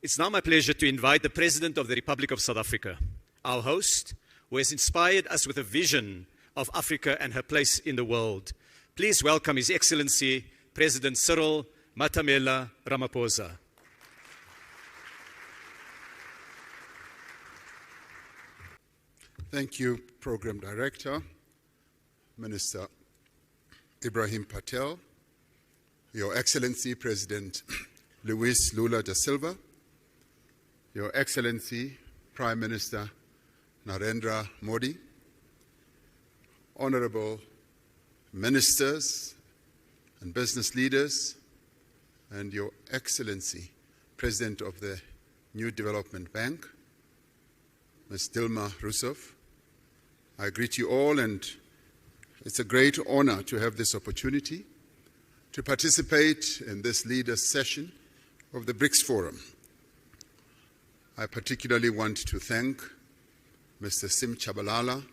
It's now my pleasure to invite the President of the Republic of South Africa, our host, who has inspired us with a vision of Africa and her place in the world. Please welcome His Excellency, President Cyril Ramaphosa. Thank you, Program Director, Minister Ibrahim Patel, Your Excellency, President Luis Lula da Silva, Your Excellency, Prime Minister Narendra Modi, Honorable Ministers and business leaders, and Your Excellency, President of the New Development Bank, Ms. Dilma Rousseff. I greet you all, and it's a great honor to have this opportunity to participate in this leaders' session of the BRICS Forum. I particularly want to thank Mr. Sim Tshabalala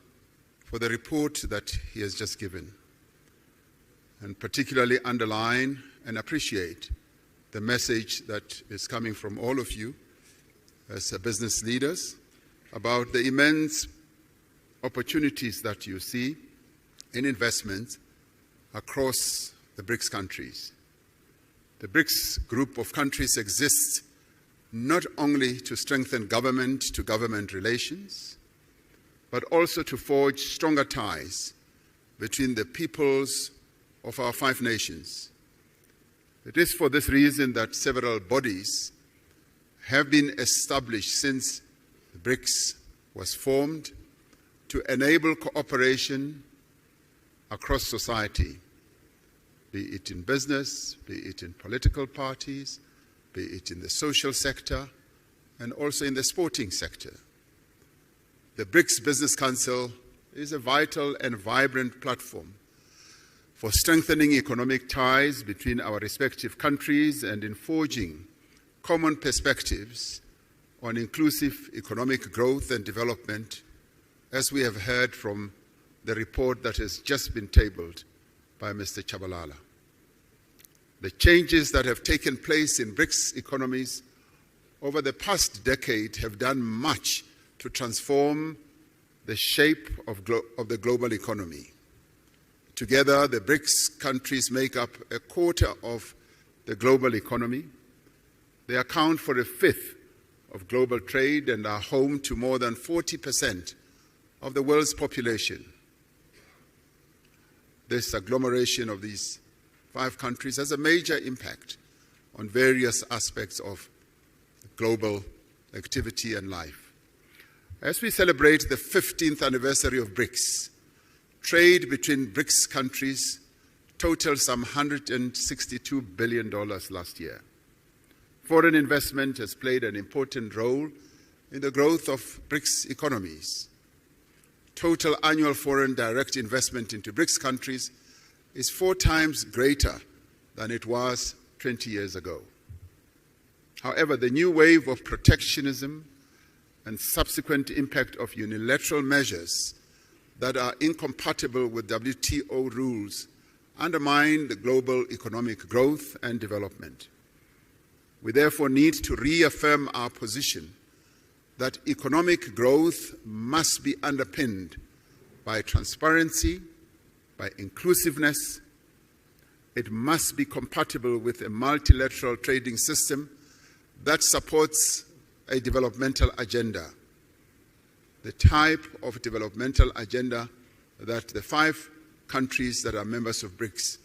for the report that he has just given, and particularly underline and appreciate the message that is coming from all of you as business leaders about the immense opportunities that you see in investment across the BRICS countries. The BRICS group of countries exists not only to strengthen government-to-government relations, but also to forge stronger ties between the peoples of our 5 nations. It is for this reason that several bodies have been established since the BRICS was formed to enable cooperation across society, be it in business, be it in political parties, be it in the social sector, and also in the sporting sector. The BRICS Business Council is a vital and vibrant platform for strengthening economic ties between our respective countries and in forging common perspectives on inclusive economic growth and development, as we have heard from the report that has just been tabled by Mr. Tshabalala. The changes that have taken place in BRICS economies over the past decade have done much to transform the shape of the global economy. Together, the BRICS countries make up a quarter of the global economy. They account for a fifth of global trade and are home to more than 40% of the world's population. This agglomeration of these 5 countries has a major impact on various aspects of global activity and life. As we celebrate the 15th anniversary of BRICS, trade between BRICS countries totaled some $162 billion last year. Foreign investment has played an important role in the growth of BRICS economies. Total annual foreign direct investment into BRICS countries is 4 times greater than it was 20 years ago. However, the new wave of protectionism and subsequent impact of unilateral measures that are incompatible with WTO rules undermine the global economic growth and development. We therefore need to reaffirm our position that economic growth must be underpinned by transparency, by inclusiveness. It must be compatible with a multilateral trading system that supports a developmental agenda, the type of developmental agenda that the 5 countries that are members of BRICS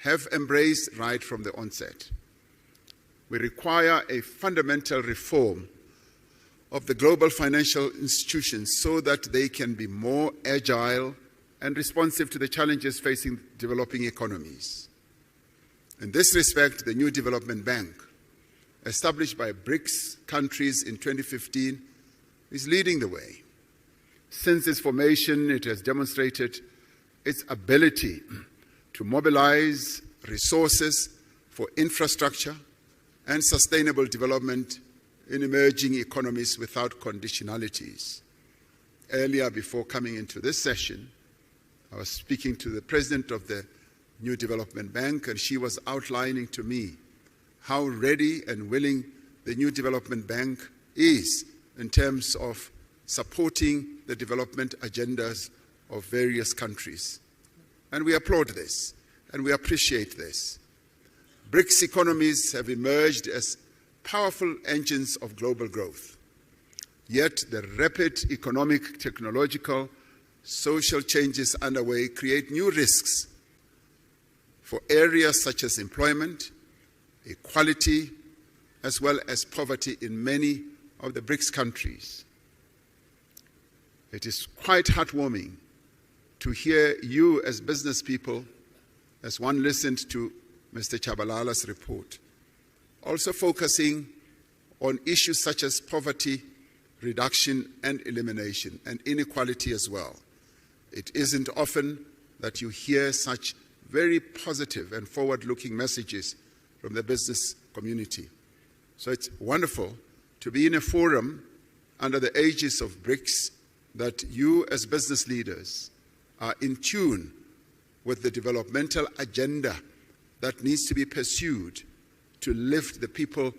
have embraced right from the onset. We require a fundamental reform of the global financial institutions so that they can be more agile and responsive to the challenges facing developing economies. In this respect, the New Development Bank, established by BRICS countries in 2015, is leading the way. Since its formation, it has demonstrated its ability to mobilize resources for infrastructure and sustainable development in emerging economies without conditionalities. Earlier, before coming into this session, I was speaking to the president of the New Development Bank, and she was outlining to me how ready and willing the new development bank is in terms of supporting the development agendas of various countries. And we applaud this, and we appreciate this. BRICS economies have emerged as powerful engines of global growth. Yet the rapid economic, technological, social changes underway create new risks for areas such as employment, equality, as well as poverty in many of the BRICS countries. It is quite heartwarming to hear you as business people, as one listened to Mr. Chabalala's report, also focusing on issues such as poverty reduction and elimination, and inequality as well. It isn't often that you hear such very positive and forward-looking messages from the business community. So it's wonderful to be in a forum under the aegis of BRICS that you as business leaders are in tune with the developmental agenda that needs to be pursued to lift the people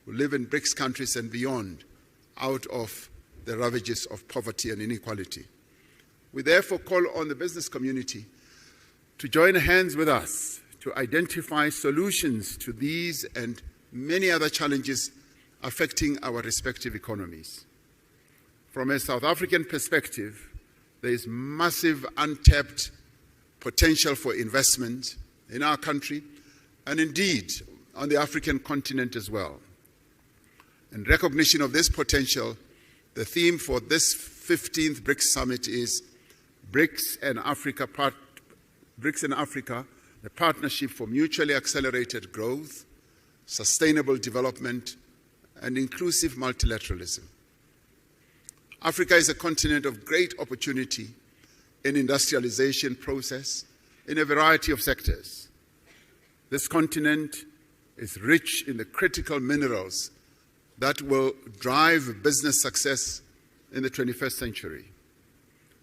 who live in BRICS countries and beyond out of the ravages of poverty and inequality. We therefore call on the business community to join hands with us to identify solutions to these and many other challenges affecting our respective economies. From a South African perspective, there is massive untapped potential for investment in our country and indeed on the African continent as well. In recognition of this potential, the theme for this 15th BRICS Summit is BRICS and Africa, the partnership for mutually accelerated growth, sustainable development, and inclusive multilateralism. Africa is a continent of great opportunity in industrialization process in a variety of sectors. This continent is rich in the critical minerals that will drive business success in the 21st century.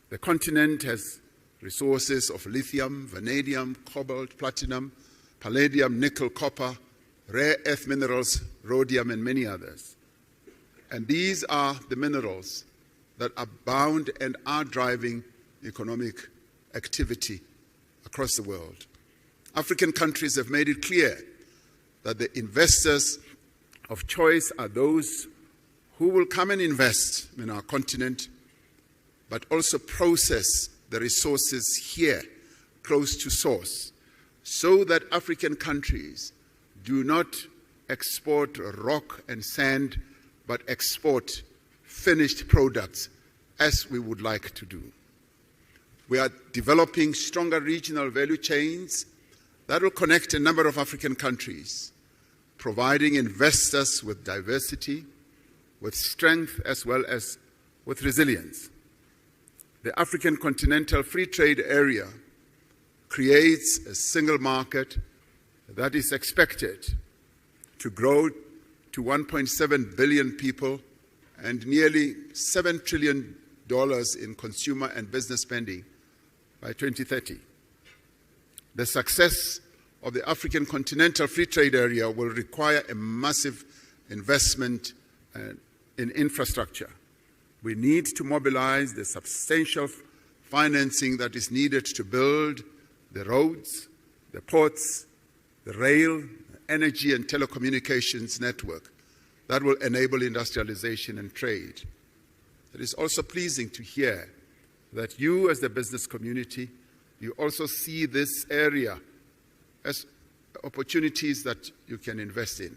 The continent has resources of lithium, vanadium, cobalt, platinum, palladium, nickel, copper, rare earth minerals, rhodium, and many others. And these are the minerals that abound and are driving economic activity across the world. African countries have made it clear that the investors of choice are those who will come and invest in our continent, but also process the resources here, close to source, so that African countries do not export rock and sand, but export finished products, as we would like to do. We are developing stronger regional value chains that will connect a number of African countries, providing investors with diversity, with strength, as well as with resilience. The African Continental Free Trade Area creates a single market that is expected to grow to 1.7 billion people and nearly $7 trillion in consumer and business spending by 2030. The success of the African Continental Free Trade Area will require a massive investment in infrastructure. We need to mobilize the substantial financing that is needed to build the roads, the ports, the rail, energy and telecommunications network that will enable industrialization and trade. It is also pleasing to hear that you as the business community, you also see this area as opportunities that you can invest in.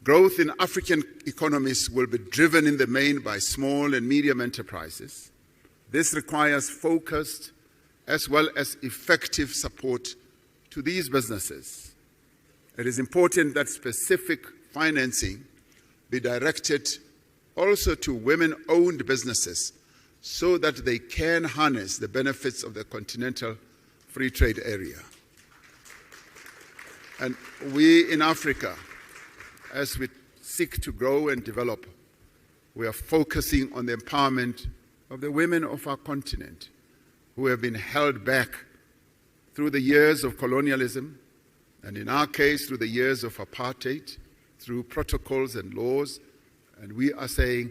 Growth in African economies will be driven in the main by small and medium enterprises. This requires focused as well as effective support to these businesses. It is important that specific financing be directed also to women-owned businesses so that they can harness the benefits of the Continental Free Trade Area. And we in Africa, as we seek to grow and develop, we are focusing on the empowerment of the women of our continent who have been held back through the years of colonialism, and in our case, through the years of apartheid, through protocols and laws, and we are saying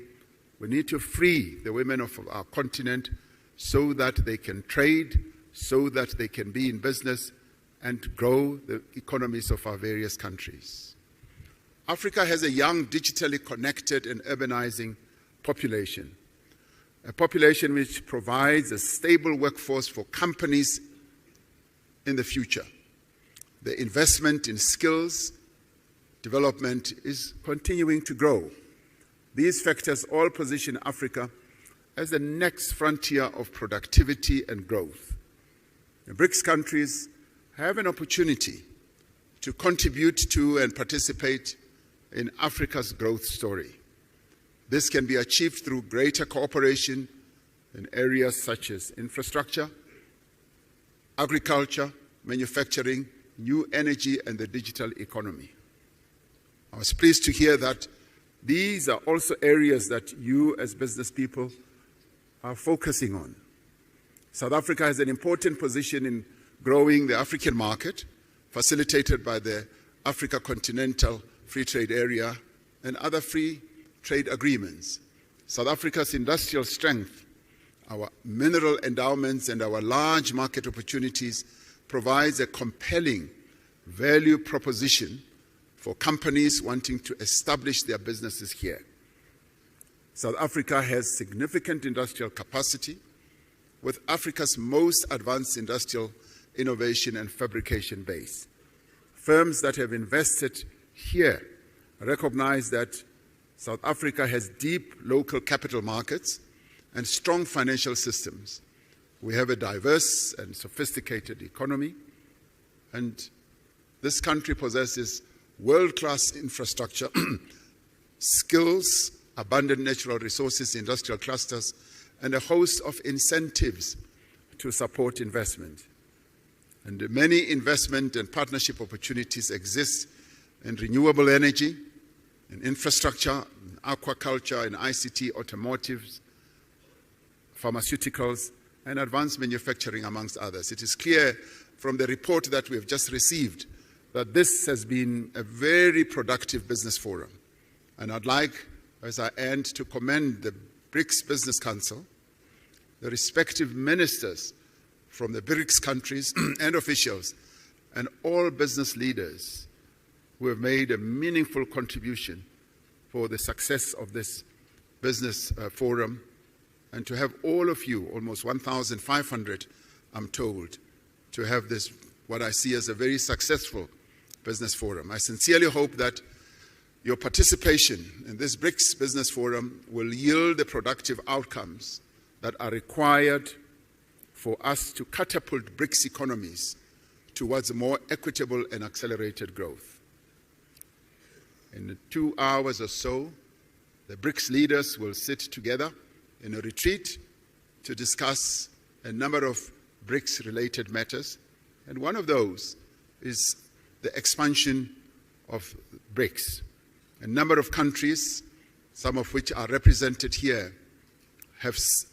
we need to free the women of our continent so that they can trade, so that they can be in business and grow the economies of our various countries. Africa has a young, digitally connected and urbanizing population, a population which provides a stable workforce for companies in the future. The investment in skills development is continuing to grow. These factors all position Africa as the next frontier of productivity and growth. The BRICS countries have an opportunity to contribute to and participate in Africa's growth story. This can be achieved through greater cooperation in areas such as infrastructure, agriculture, manufacturing, new energy, and the digital economy. I was pleased to hear that these are also areas that you as business people are focusing on. South Africa has an important position in growing the African market, facilitated by the Africa Continental Free Trade Area and other free trade agreements. South Africa's industrial strength, our mineral endowments, and our large market opportunities provides a compelling value proposition for companies wanting to establish their businesses here. South Africa has significant industrial capacity, with Africa's most advanced industrial innovation and fabrication base. Firms that have invested here recognize that South Africa has deep local capital markets and strong financial systems. We have a diverse and sophisticated economy, and this country possesses world-class infrastructure, skills, abundant natural resources, industrial clusters, and a host of incentives to support investment. And many investment and partnership opportunities exist in renewable energy, in infrastructure, in aquaculture, in ICT, automotives, pharmaceuticals, and advanced manufacturing, amongst others. It is clear from the report that we have just received that this has been a very productive business forum. And I'd like, as I end, to commend the BRICS Business Council, the respective ministers from the BRICS countries and officials, and all business leaders who have made a meaningful contribution for the success of this business forum, and to have all of you, almost 1,500, I'm told, to have this, what I see as a very successful business forum. I sincerely hope that your participation in this BRICS Business Forum will yield the productive outcomes that are required for us to catapult BRICS economies towards more equitable and accelerated growth. In 2 hours or so, the BRICS leaders will sit together in a retreat to discuss a number of BRICS-related matters, and one of those is the expansion of BRICS. A number of countries, some of which are represented here,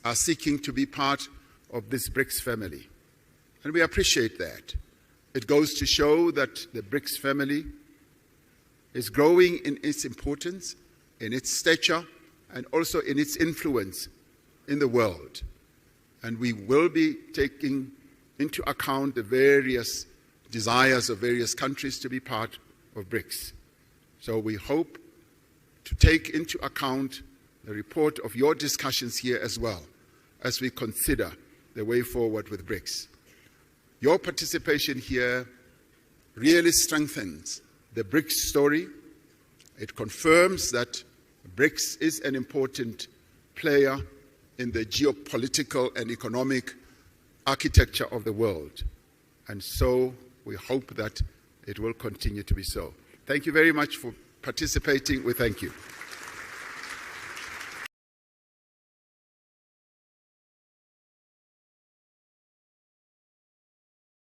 are seeking to be part of this BRICS family. And we appreciate that. It goes to show that the BRICS family is growing in its importance, in its stature, and also in its influence in the world. And we will be taking into account the various desires of various countries to be part of BRICS. So we hope to take into account the report of your discussions here as well as we consider the way forward with BRICS. Your participation here really strengthens the BRICS story. It confirms that BRICS is an important player in the geopolitical and economic architecture of the world. And so we hope that it will continue to be so. Thank you very much for participating. We thank you.